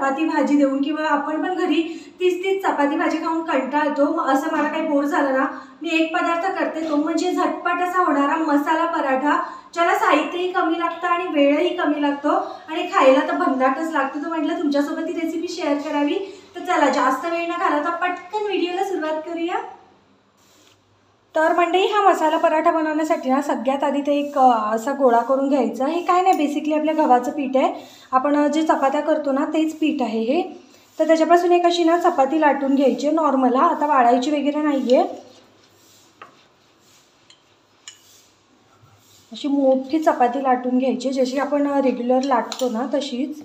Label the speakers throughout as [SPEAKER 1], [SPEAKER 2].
[SPEAKER 1] चपाती भाजी देऊन किंवा आपण पण घरी तीच चपाती भाजी खाऊन कंटाळतो, असं मला काही बोर झालं ना, मी एक पदार्थ करते, तो म्हणजे झटपट असा होणारा मसाला पराठा, ज्याला साहित्यही कमी लागतं आणि वेळही कमी लागतो आणि खायला तर भन्नाटच लागतो. तर म्हटलं तुमच्यासोबत ही रेसिपी शेअर करावी. तर चला जास्त वेळ न घालवता पटकन व्हिडिओला सुरुवात करूया. तर मंडळी, हा मसाला पराठा बनवण्यासाठी ना सगळ्यात आधी ते एक असा गोळा करून घ्यायचा. हे काय नाही, बेसिकली आपल्या गव्हाचं पीठ आहे. आपण जे चपात्या करतो ना तेच पीठ आहे हे. तर त्याच्यापासून एक अशी ना चपाती लाटून घ्यायची नॉर्मल, हा आता वाळायची वगैरे नाही आहे. अशी मोठी चपाती लाटून घ्यायची, जशी आपण रेग्युलर लाटतो ना तशीच.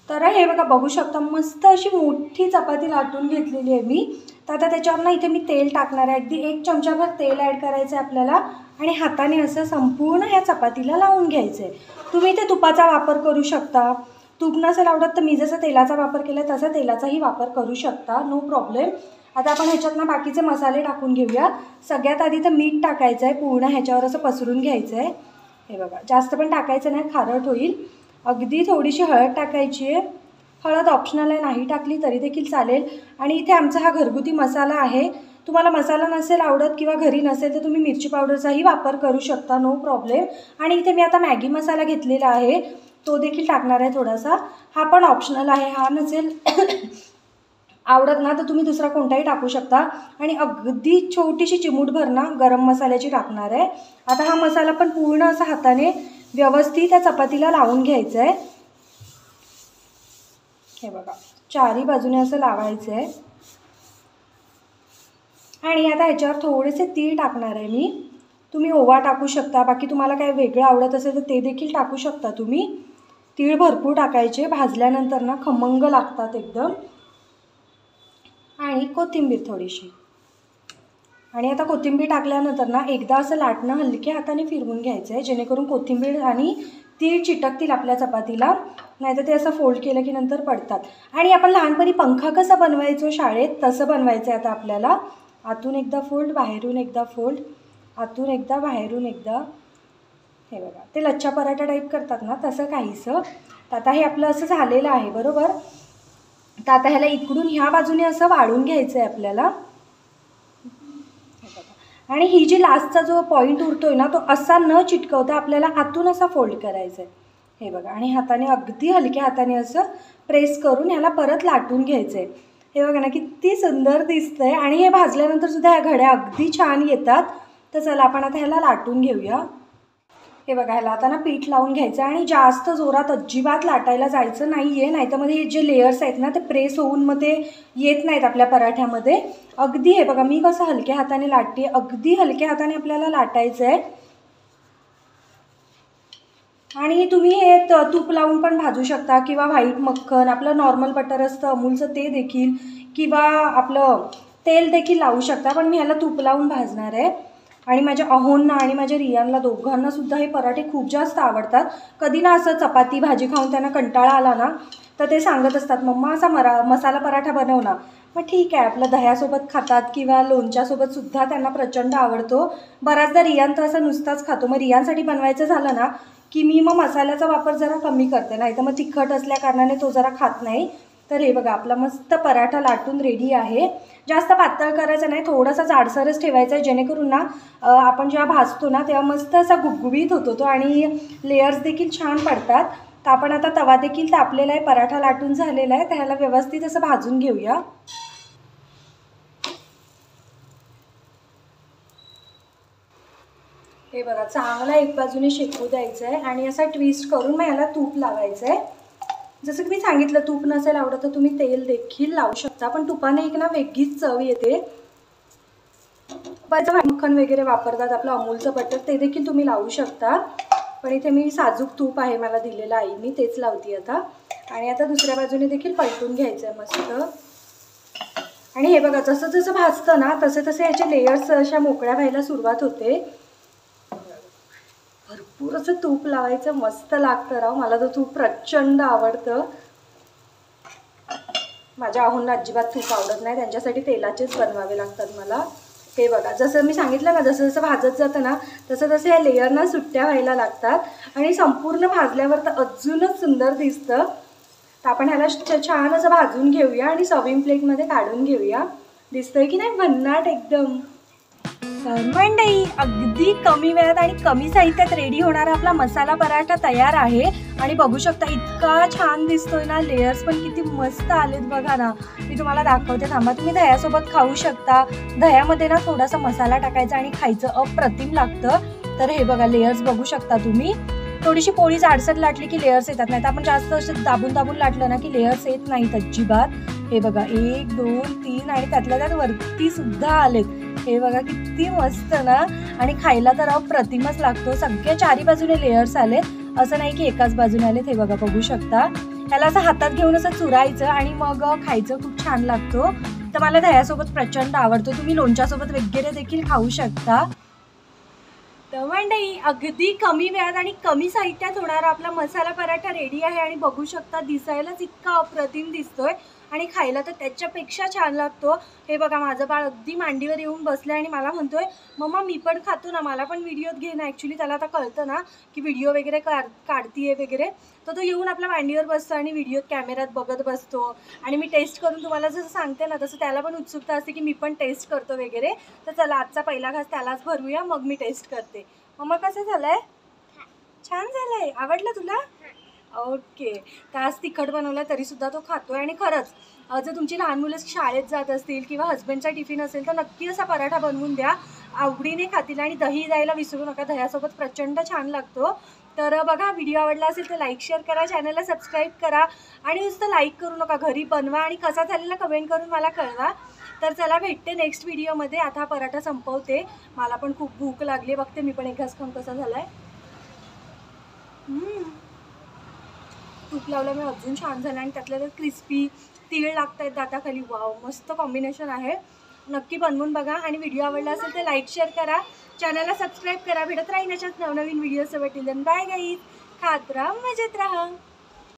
[SPEAKER 1] तर हे बघा, बघू शकता मस्त अशी मोठी चपाती लाटून घेतलेली आहे मी. तर आता त्याच्यावर ना इथे मी तेल टाकणार आहे. अगदी 1 चमचाभर तेल ॲड करायचं आहे आपल्याला आणि हाताने असं संपूर्ण ह्या चपातीला लावून घ्यायचं आहे. तुम्ही इथे तुपाचा वापर करू शकता. तूप नसेल आवडत तर मी जसं तेलाचा वापर केला तसा तेलाचाही वापर करू शकता, नो प्रॉब्लेम. आता आपण ह्याच्यात ना बाकीचे मसाले टाकून घेऊया. सगळ्यात आधी तर मीठ टाकायचं आहे, पूर्ण ह्याच्यावर असं पसरून घ्यायचं आहे. हे बघा, जास्त पण टाकायचं नाही, खारट होईल. अगदी थोडीशी हळद टाकायची आहे. हळद ऑप्शनल आहे, नाही टाकली तरी देखील चालेल. आणि इथे आमचा हा घरगुती मसाला आहे. तुम्हाला मसाला नसेल आवडत किंवा घरी नसेल तर तुम्ही मिरची पावडरचाही वापर करू शकता, नो प्रॉब्लेम. आणि इथे मी आता मॅगी मसाला घेतलेला आहे, तो देखील टाकणार आहे थोडासा. हा पण ऑप्शनल आहे, हा नसेल आवडत ना तर तुम्ही दुसरा कोणताही टाकू शकता. आणि अगदी छोटीशी चिमूटभर ना गरम मसाल्याची टाकणार आहे. आता हा मसाला पण पूर्ण असा हाताने व्यवस्थित त्या चपातीला लावून घ्यायचं आहे. हे बघा, चारी बाजूने असं लावायचं आहे. आणि आता ह्याच्यावर थोडेसे तीळ टाकणार आहे मी. तुम्ही ओवा टाकू शकता, बाकी तुम्हाला काय वेगळं आवडत असेल तर ते देखील टाकू शकता तुम्ही. तीळ भरपूर टाकायचे, भाजल्यानंतर ना खमंग लागतात एकदम. आणि कोथिंबीर थोडीशी. आणि आता कोथिंबीर टाकल्यानंतर ना एकदा असं लाटणं हलक्या हाताने फिरवून घ्यायचं आहे, जेणेकरून कोथिंबीर आणि तीळ चिटकतील आपल्या चपातीला, नाहीतर ते असं फोल्ड केलं की नंतर पडतात. आणि आपण लहानपणी पंखा कसा बनवायचो शाळेत, तसं बनवायचं आहे आता आपल्याला. आतून एकदा फोल्ड, बाहेरून एकदा फोल्ड, आतून एकदा, बाहेरून एकदा. हे बघा, ते लच्छा पराठा टाईप करतात ना तसं काहीसं. तर आता हे आपलं असं झालेलं आहे, बरोबर. तर आता ह्याला इकडून ह्या बाजूने असं वाढून घ्यायचं आहे आपल्याला. आणि ही जी लास्टचा जो पॉईंट उरतोय ना तो असा न चिटकवता आपल्याला आतून असा फोल्ड करायचा आहे. हे बघा, आणि हाताने अगदी हलक्या हाताने असं प्रेस करून ह्याला परत लाटून घ्यायचं आहे. हे बघा ना किती सुंदर दिसतंय. आणि हे भाजल्यानंतर सुद्धा ह्या घड्या अगदी छान येतात. तर चला आपण आता ह्याला लाटून घेऊया. हे बघा, ह्याला आता ना पीठ लावून घ्यायचं आणि जास्त जोरात अजिबात लाटायला जायचं नाही आहे, नाहीतर मध्ये जे लेयर्स आहेत ना ते प्रेस होऊन मग ते येत नाहीत आपल्या पराठ्यामध्ये. अगदी हे बघा मी कसं हलक्या हाताने लाटते, अगदी हलक्या हाताने आपल्याला लाटायचं आहे. आणि तुम्ही हे तूप लावून पण भाजू शकता किंवा व्हाईट मक्खन, आपलं नॉर्मल बटर असतं अमूलचं ते देखील, किंवा आपलं तेल देखील लावू शकता. पण मी ह्याला तूप लावून भाजणार आहे. आणि माझ्या अहोंना आणि माझ्या रियांना दोघांना सुद्धा हे पराठे खूप जास्त आवडतात. कधी ना असं चपाती भाजी खाऊन त्यांना कंटाळा आला ना तर ते सांगत असतात, मम्मा असा मसाला पराठा बनव ना. मग ठीक आहे, आपलं दह्यासोबत खातात किंवा लोणच्यासोबत सुद्धा त्यांना प्रचंड आवडतो. बऱ्याचदा रियान तर असं नुसताच खातो. मग रियांसाठी बनवायचं झालं ना की मी मग मसाल्याचा वापर जरा कमी करते, नाही तर मग तिखट असल्या कारणाने तो जरा खात नाही. तर हे बघा, आपला मस्त पराठा लाटून रेडी आहे. जास्त पातळ करायचं नाही, थोडासा जाडसरच ठेवायचा आहे, जेणेकरून ना आपण जेव्हा भाजतो ना तेव्हा मस्त असा गुबगुबीत होतो तो आणि लेयर्स देखील छान पडतात. तर आपण आता तवा देखील तापलेला आहे, पराठा लाटून झालेला आहे, त्याला व्यवस्थित असं भाजून घेऊया. हे बघा, चांगला एक बाजूने शेकू द्यायचं आहे आणि असा ट्विस्ट करून मग याला तूप लावायचं आहे. जसं की मी सांगितलं, तूप नसेल आवडत तर तुम्ही तेल देखील लावू शकता, पण तुपाने एक ना वेगळीच चव येते. बरं, मक्खन वगैरे वापरतात आपलं अमूलचं बटर, ते देखील तुम्ही लावू शकता. पण इथे मी साजूक तूप आहे मला दिलेलं आई, मी तेच लावते आता. आणि आता दुसऱ्या बाजूने देखील पलटून घ्यायचं आहे मस्त. आणि हे बघा, जसं जसं भाजतं ना तसे तसे याचे लेयर्स अशा मोकळ्या व्हायला सुरुवात होते. भरपूर असं तूप लावायचं, मस्त लागतं राव. मला तर तूप प्रचंड आवडतं. माझ्या अहोंना अजिबात तूप आवडत नाही, त्यांच्यासाठी तेलाचेच बनवावे लागतात मला. हे बघा, जसं मी सांगितलं ना, जसं जसं भाजत जातं ना तसं तसं ह्या लेयरना सुट्ट्या व्हायला लागतात आणि संपूर्ण भाजल्यावर तर अजूनच सुंदर दिसतं. तर आपण ह्याला छान असं भाजून घेऊया आणि सर्विंग प्लेटमध्ये काढून घेऊया. दिसतंय की नाही भन्नाट एकदम. तर मंडळी, अगदी कमी वेळात आणि कमी साहित्यात रेडी होणारा आपला मसाला पराठा तयार आहे. आणि बघू शकता इतका छान दिसतोय ना, लेयर्स पण किती मस्त आलेत बघा ना. मी तुम्हाला दाखवते, थांबा. तुम्ही दह्यासोबत खाऊ शकता. दह्यामध्ये ना थोडासा मसाला टाकायचा आणि खायचं, अप्रतिम लागतं. तर हे बघा, लेयर्स बघू शकता तुम्ही. थोडीशी पोळी जाडसर लाटली की लेयर्स येतात, नाही तर आपण जास्त असं दाबून दाबून लाटलं ना की लेयर्स येत नाहीत अजिबात. हे बघा, 1 2 3 आणि त्यातल्या त्यात वरती सुद्धा आलेत. हे बघा किती मस्त ना, आणि खायला तर अप्रतिमच लागतो. सगळ्या चारी बाजूने लेयर्स आलेत, असं नाही की एकाच बाजूने आलेत. हे बघा, बघू शकता. ह्याला असं हातात घेऊन असं चुरायचं आणि मग खायचं, खूप छान लागतो. तर मला दह्यासोबत प्रचंड आवडतो. तुम्ही लोणच्यासोबत वगैरे देखील खाऊ शकता. तर मंडळी, अगदी कमी वेळात आणि कमी साहित्यात होणारा आपला मसाला पराठा रेडी आहे. आणि बघू शकता, दिसायलाच इतका अप्रतिम दिसतोय आणि खायला तर त्याच्यापेक्षा छान लागतो. हे बघा, माझं बाळ अगदी मांडीवर येऊन बसलं आणि मला म्हणतोय, मम्मा मी पण खातो ना, मला पण व्हिडिओत घे ना. ॲक्च्युली त्याला आता कळतं ना की व्हिडिओ वगैरे काढतीये वगैरे, तर तो येऊन आपल्या मांडीवर बसतो आणि व्हिडिओत कॅमेऱ्यात बघत बसतो. आणि मी टेस्ट करून तुम्हाला जसं सांगते ना, तसं त्याला पण उत्सुकता असते की मी पण टेस्ट करतो वगैरे. तर चला, आजचा पहिला घास त्यालाच भरूया, मग मी टेस्ट करते. मम्मा, कसं झालंय? छान झालंय. आवडलं तुला? ओके. तर आज तिखट बनवलं तरीसुद्धा तो खातोय. आणि खरंच, जर तुमची लहान मुलं शाळेत जात असतील किंवा हस्बंडचा टिफिन असेल तर नक्की असा पराठा बनवून द्या, आवडीने खातील. आणि दही द्यायला विसरू नका, दह्यासोबत प्रचंड छान लागतो. तर बघा, व्हिडिओ आवडला असेल तर लाईक शेअर करा, चॅनलला सबस्क्राईब करा. आणि नुसतं लाईक करू नका, घरी बनवा आणि कसा झालेला कमेंट करून मला कळवा. तर चला, भेटते नेक्स्ट व्हिडिओमध्ये. आता हा पराठा संपवते, मला पण खूप भूक लागली. बघते मी पण एक घास खाऊन कसा झालाय. तूप लावलं मी, अजून छान झालं. आणि त्यातल्या त्यात क्रिस्पी तीळ लागत आहेत दाताखाली. वाव, मस्त कॉम्बिनेशन आहे. नक्की बनवून बघा. आणि व्हिडिओ आवडला असेल तर लाईक शेअर करा, चॅनलला सबस्क्राईब करा. भेटत राहीन अशाच नवनवीन व्हिडिओसोबत. टिल देन बाय गाईज, खात राहा, मजेत राहा.